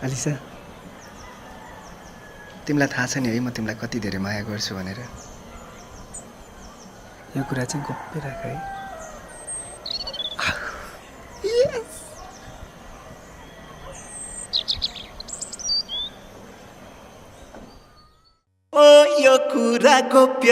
Alisa, तिमीलाई थाहा छ नि है म तिमीलाई कति धेरै माया गर्छु भनेर। यो कुरा चाहिँ गोप्य राख है। ओ यो कुरा गोप्य,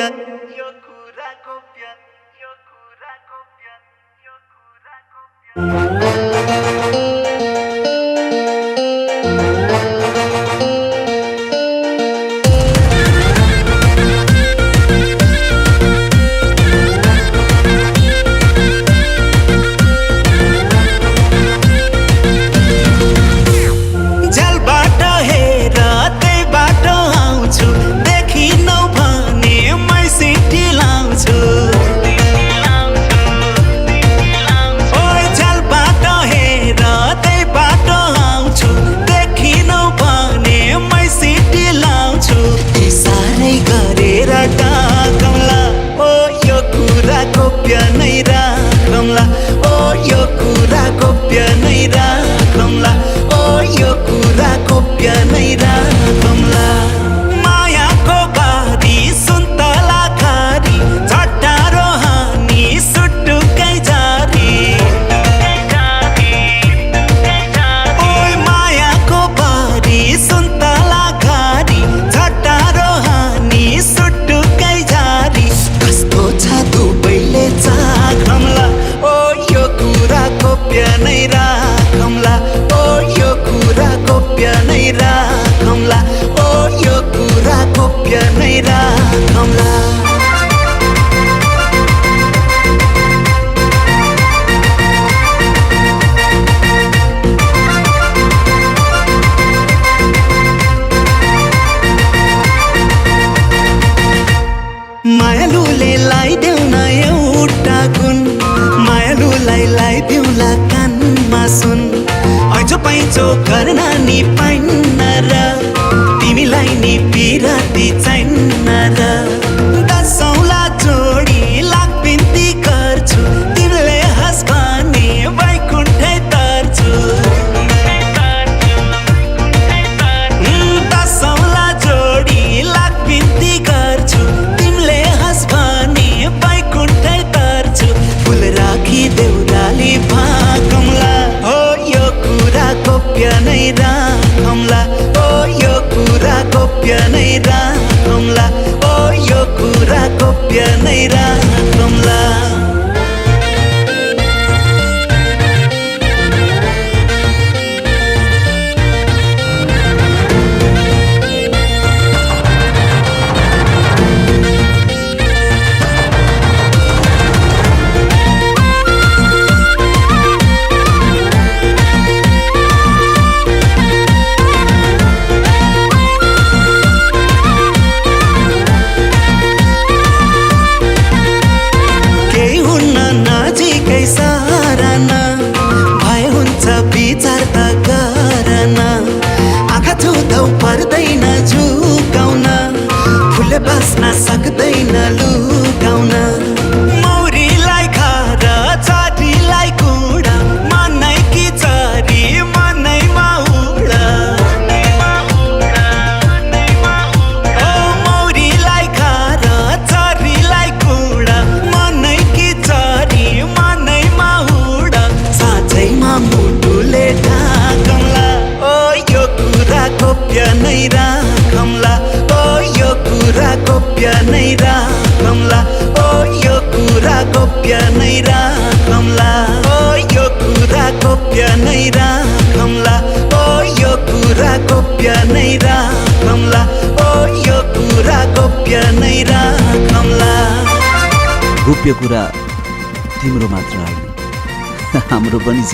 मायालुले लाइदेऊ न एउटा गुण, मायालुलाई लाइदेऊला कानमा सुन। ऐचो पैचो गर्न नि पाइन्न र तिमीलाई नि पिराती चाहिन्न र। दसौँला जोडी लाग बिन्ती गर्छु, तिमीले हँस भने वैकुण्ठै तर्छु। दसौँला जोडी लाग बिन्ती गर्छु, फुल राखी देउराली भाकमला। हो यो कुरा गोप्य नै राखमला, ओ यो कुरा गोप्य नै राखमला, ओ यो कुरा गोप्य नै राखमला। बस्न सक्दैन लुकाउन। मौरीलाई खाएर चरीलाई कुँडा, मनै कि चरी मनैमा उडा। ओ मौरीलाई खाएर चरीलाई कुँडा, मनै कि चरी मनैमा उडा। साँझैमा मुटुले ढाकमला, ओ यो कुरा गोप्य नै राखमला, ओ यो कुरा गोप्य नै राखमला, ओ यो कुरा गोप्य नै राखमला, ओ यो कुरा गोप्य नै राखमला, ओ यो कुरा गोप्य नै राखमला, ओ यो कुरा गोप्य नै राखमला। गोप्य कुरा तिम्रो मात्र होइन, हाम्रो पनि छ।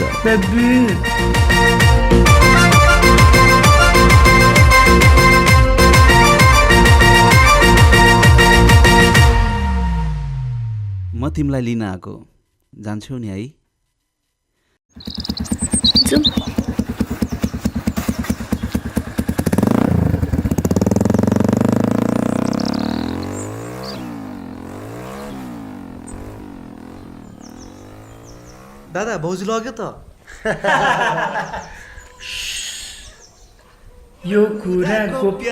म तिमीलाई लिन आएको, जान्छौ नि है? दादा भाउजू लग्यो त। यो कुरा गोप्य